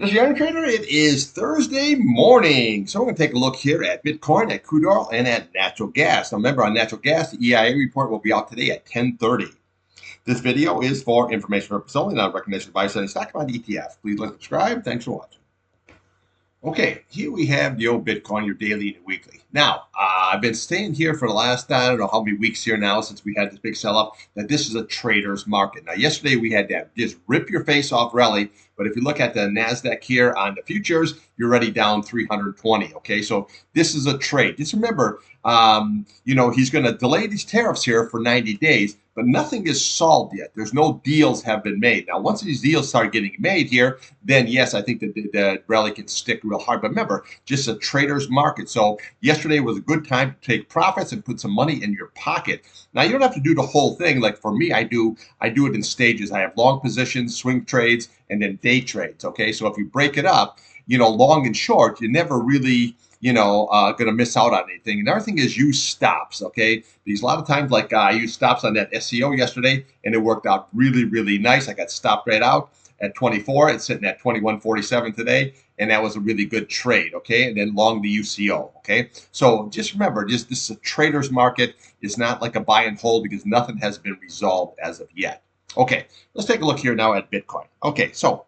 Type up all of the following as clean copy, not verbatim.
Mr. Iron Trader, it is Thursday morning. So we're going to take a look here at Bitcoin, at crude oil, and at natural gas. Now remember, on natural gas, the EIA report will be out today at 10:30. This video is for information purposes only, not recognition advice on any stock on ETF. Please like, subscribe. Thanks for watching. Okay, here we have the old Bitcoin, your daily and weekly. Now, I've been staying here for the last, I don't know how many weeks here now since we had this big sell-off, that this is a trader's market. Now, yesterday we had that just rip your face off rally, but if you look at the NASDAQ here on the futures, you're already down 320, okay? So this is a trade. Just remember, he's going to delay these tariffs here for 90 days, but nothing is solved yet. There's no deals have been made. Now, once these deals start getting made here, then yes, I think that the rally can stick real hard. But remember, just a trader's market. So yesterday was a good time to take profits and put some money in your pocket. Now, you don't have to do the whole thing. Like for me, I do it in stages. I have long positions, swing trades, and then day trades. Okay, so if you break it up, long and short, you never really going to miss out on anything. Another thing is use stops, okay? Because a lot of times, like I used stops on that SEO yesterday, and it worked out really, really nice. I got stopped right out at 24. It's sitting at 21.47 today, and that was a really good trade, okay? And then long the UCO, okay? So just remember, this is a trader's market. It's not like a buy and hold because nothing has been resolved as of yet. Okay, let's take a look here now at Bitcoin. Okay, so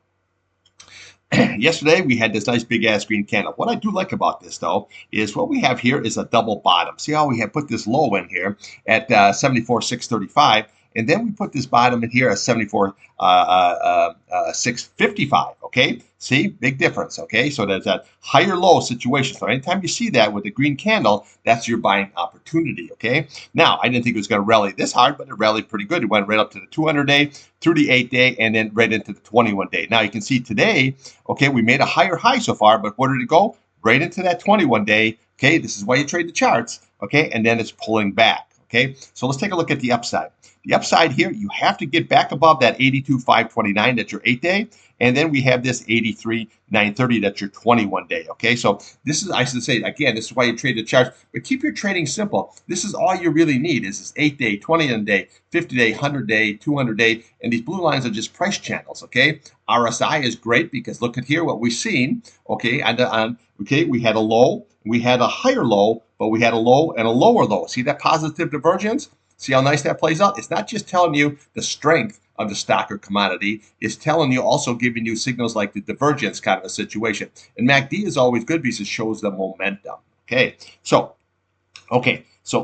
yesterday we had this nice big ass green candle. What I do like about this though is what we have here is a double bottom. See how we have put this low in here at 74,635, and then we put this bottom in here at 74,655. Okay, see, big difference. Okay, so there's that higher low situation. So anytime you see that with a green candle, that's your buying opportunity. Okay, now I didn't think it was going to rally this hard, but it rallied pretty good. It went right up to the 200-day, through the 8-day, and then right into the 21-day. Now you can see today, okay, we made a higher high so far, but where did it go? Right into that 21-day. Okay, this is why you trade the charts. Okay, and then it's pulling back. Okay, so let's take a look at the upside. The upside here, you have to get back above that 82,529. That's your 8-day. And then we have this 83,930. That's your 21-day. Okay, so this is, I should say, again, this is why you trade the charts. But keep your trading simple. This is all you really need is this 8-day, 20-day, 50-day, 100-day, 200-day. And these blue lines are just price channels. Okay, RSI is great because look at here what we've seen. Okay, okay, we had a low, we had a higher low, but we had a low and a lower low. See that positive divergence? See how nice that plays out? It's not just telling you the strength of the stock or commodity. It's telling you, also giving you signals like the divergence kind of a situation. And MACD is always good because it shows the momentum. Okay, so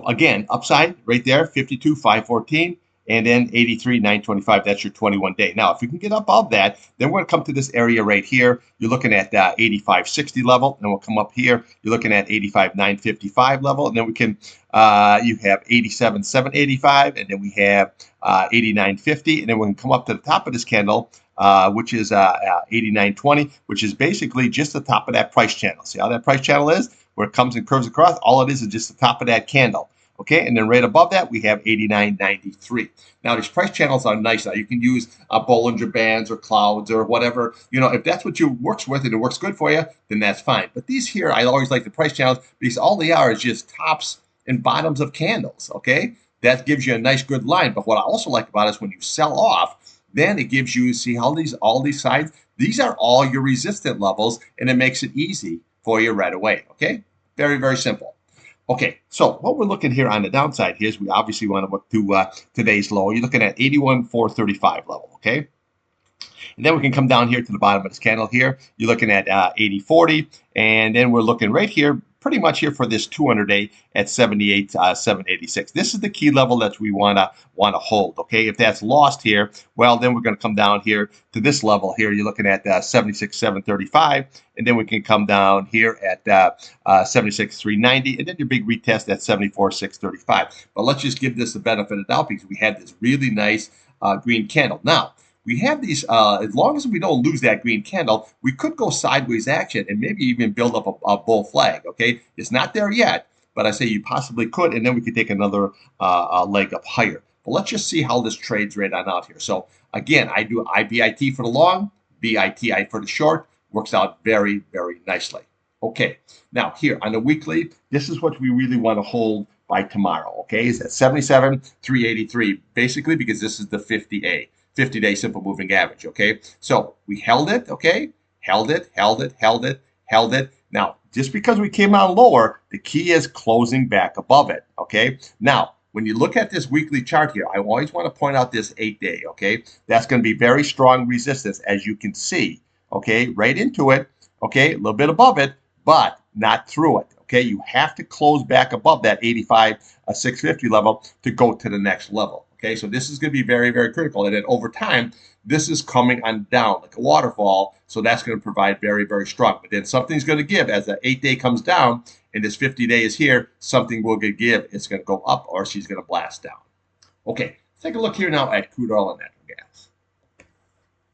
again, upside right there, 52,514. And then 83,925, that's your 21-day. Now, if you can get above that, then we're going to come to this area right here. You're looking at 85.60 level, and we'll come up here. You're looking at 85,955 level, and then we can, you have 87,785, and then we have 89.50, and then we can come up to the top of this candle, which is 89.20, which is basically just the top of that price channel. See how that price channel is? Where it comes and curves across, all it is just the top of that candle. Okay, and then right above that, we have 89.93. Now, these price channels are nice. Now, you can use Bollinger Bands or clouds or whatever. If that's what you works with and it works good for you, then that's fine. But these here, I always like the price channels because all they are is just tops and bottoms of candles, okay? That gives you a nice, good line. But what I also like about it is when you sell off, then it gives you, see how all these sides, these are all your resistant levels, and it makes it easy for you right away, okay? Very, very simple. Okay, so what we're looking here on the downside here is we obviously want to look to today's low. You're looking at 81,435 level, okay? And then we can come down here to the bottom of this candle here. You're looking at 80.40, and then we're looking right here, pretty much here for this 200-day at 78,786. This is the key level that we want to hold. Okay, if that's lost here, well, then we're going to come down here to this level here. You're looking at 76,735, and then we can come down here at 76,390, and then your big retest at 74,635. But let's just give this the benefit of the doubt because we had this really nice green candle. Now, we have these, as long as we don't lose that green candle, we could go sideways action and maybe even build up a bull flag, okay? It's not there yet, but I say you possibly could, and then we could take another leg up higher. But let's just see how this trades right on out here. So again, I do IBIT for the long, BITI for the short, works out very, very nicely. Okay, now here on the weekly, this is what we really want to hold by tomorrow, okay? Is that 77,383, basically because this is the 50-day simple moving average, okay? So we held it, okay? held it, held it, held it, held it. Now, just because we came out lower, the key is closing back above it, okay? Now, when you look at this weekly chart here, I always want to point out this 8-day, okay? That's going to be very strong resistance, as you can see, okay? Right into it, okay? A little bit above it, but not through it, okay? You have to close back above that 85, 650 level to go to the next level, okay? So this is going to be very, very critical. And then over time, this is coming on down like a waterfall, so that's going to provide very, very strong. But then something's going to give as the 8-day comes down, and this 50-day is here, something will give. It's going to go up, or she's going to blast down. Okay, let's take a look here now at crude oil and natural gas.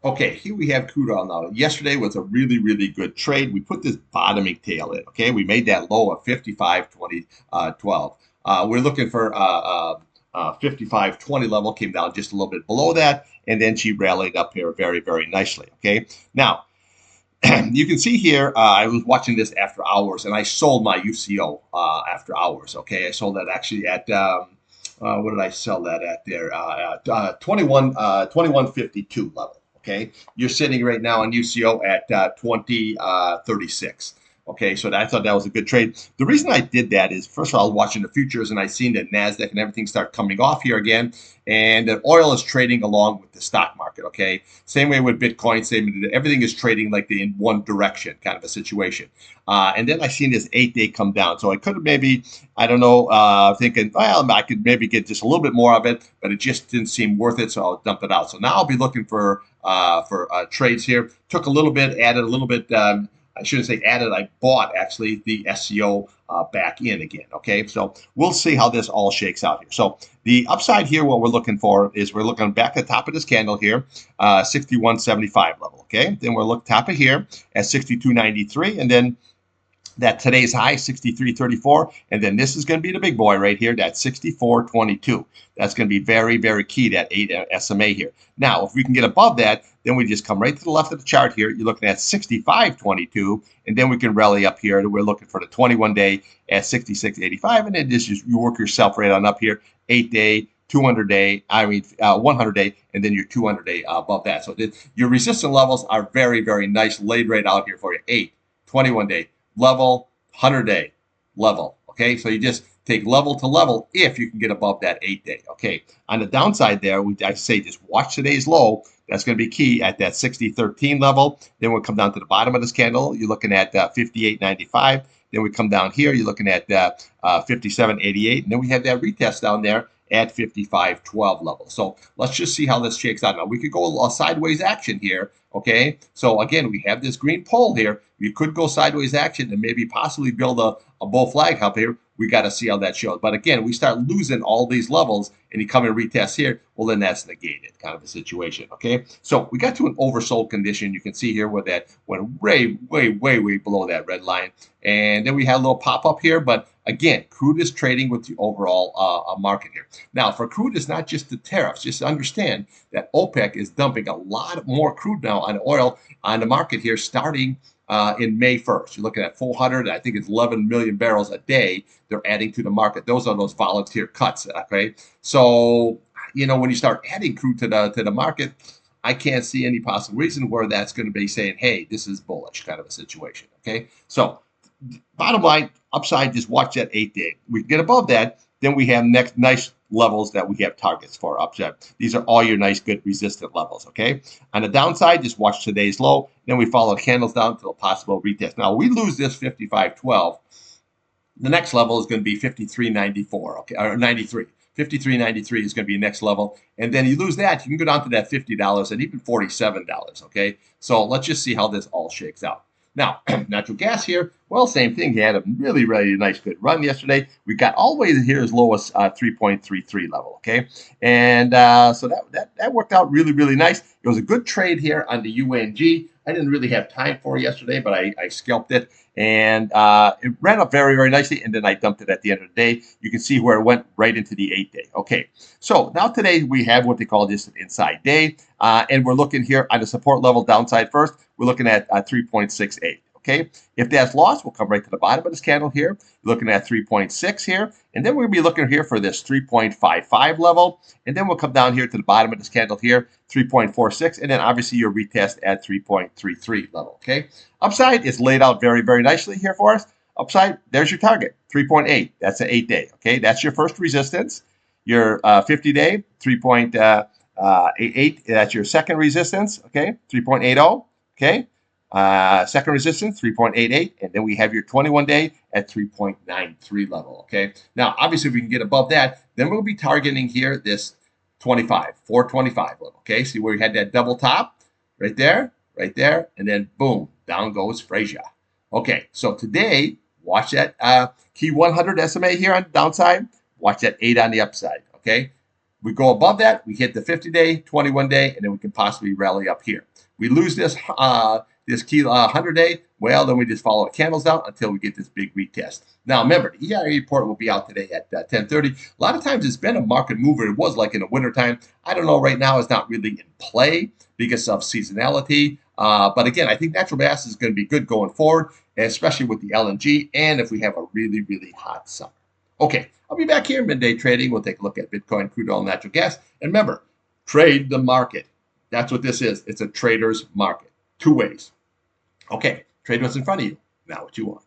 Okay, here we have crude oil now. Yesterday was a really, really good trade. We put this bottoming tail in, okay? We made that low of 55.2012. We're looking for 55.20 level, came down just a little bit below that, and then she rallied up here very, very nicely, okay? Now, you can see here, I was watching this after hours, and I sold my UCO after hours, okay? I sold that actually at, what did I sell that at there? 21.52 level, okay? You're sitting right now on UCO at 20.36. Okay, so I thought that was a good trade. The reason I did that is, first of all, I was watching the futures and I seen the NASDAQ and everything start coming off here again. And the oil is trading along with the stock market, okay? Same way with Bitcoin, everything is trading like in one direction kind of a situation. And then I seen this 8-day come down. So I could have maybe, I don't know, thinking, well, I could maybe get just a little bit more of it, but it just didn't seem worth it, so I'll dump it out. So now I'll be looking for trades here. Took a little bit, added a little bit, I shouldn't say added, I bought actually the SCO back in again, okay? So we'll see how this all shakes out here. So the upside here, what we're looking for is we're looking back at the top of this candle here, 61.75 level, okay? Then we'll look top of here at 62.93, and then that today's high, 63.34, and then this is going to be the big boy right here, that 64.22. That's going to be very, very key, that 8 SMA here. Now, if we can get above that, then we just come right to the left of the chart here. You're looking at 65.22, and then we can rally up here. We're looking for the 21-day at 66.85, and then just you work yourself right on up here, 8-day, 200-day, 100-day, and then your 200-day above that. So your resistance levels are very, very nice, laid right out here for you. 8, 21-day, level, 100-day, level. Okay, so you just take level to level if you can get above that 8-day. Okay, on the downside there, I say just watch today's low. That's going to be key at that 60.13 level. Then we'll come down to the bottom of this candle. You're looking at 58.95. Then we come down here. You're looking at 57.88. And then we have that retest down there at 55.12 level. So let's just see how this shakes out. Now, we could go a sideways action here. Okay, so again, we have this green pole here. You could go sideways action and maybe possibly build a bull flag up here. We got to see how that shows. But again, we start losing all these levels and you come and retest here, well, then that's negated kind of a situation, okay? So we got to an oversold condition. You can see here where that went way, way, way, way below that red line. And then we had a little pop up here. But again, crude is trading with the overall market here. Now, for crude, it's not just the tariffs. Just understand that OPEC is dumping a lot more crude now on oil on the market here starting in May 1st. You're looking at 400, I think it's 11 million barrels a day they're adding to the market. Those are those volunteer cuts, okay? So, you know, when you start adding crude to the market, I can't see any possible reason where that's going to be saying, hey, this is bullish kind of a situation, okay? So, bottom line, upside, just watch that 8-day. We can get above that, then we have next nice levels that we have targets for upside. These are all your nice, good resistant levels, okay? On the downside, just watch today's low. Then we follow candles down to a possible retest. Now, we lose this 55.12. The next level is going to be 53.94, okay, or 93. 53.93 is going to be next level. And then you lose that, you can go down to that $50 and even $47, okay? So let's just see how this all shakes out. Now, natural gas here, well, same thing. He had a really, really nice, good run yesterday. We got all the way here as low as 3.33 level, okay? And so that worked out really, really nice. It was a good trade here on the UNG. I didn't really have time for it yesterday, but I scalped it. And it ran up very, very nicely, and then I dumped it at the end of the day. You can see where it went right into the 8-day. Okay, so now today we have what they call just an inside day, and we're looking here on the support level downside first. We're looking at 3.68. okay? If that's lost, we'll come right to the bottom of this candle here, looking at 3.6 here, and then we're going to be looking here for this 3.55 level, and then we'll come down here to the bottom of this candle here, 3.46, and then obviously your retest at 3.33 level, okay? Upside is laid out very, very nicely here for us. Upside, there's your target, 3.8. That's an 8-day, okay? That's your first resistance. Your 50-day, 3.88. That's your second resistance, okay? 3.80, okay? Second resistance, 3.88. And then we have your 21-day at 3.93 level, okay? Now, obviously, if we can get above that, then we'll be targeting here this 425 level, okay? See where we had that double top? Right there, and then boom, down goes Frazier. Okay, so today, watch that key 100 SMA here on the downside. Watch that 8 on the upside, okay? We go above that, we hit the 50-day, 21-day, and then we can possibly rally up here. We lose this this key 100-day, well, then we just follow the candles down until we get this big retest. Now, remember, the EIA report will be out today at 10:30. A lot of times it's been a market mover. It was like in the wintertime. I don't know, right now it's not really in play because of seasonality. But again, I think natural gas is going to be good going forward, especially with the LNG and if we have a really, really hot summer. Okay, I'll be back here midday trading. We'll take a look at Bitcoin, crude oil, natural gas. And remember, trade the market. That's what this is. It's a trader's market. Two ways. Okay, trade what's in front of you, not what you want.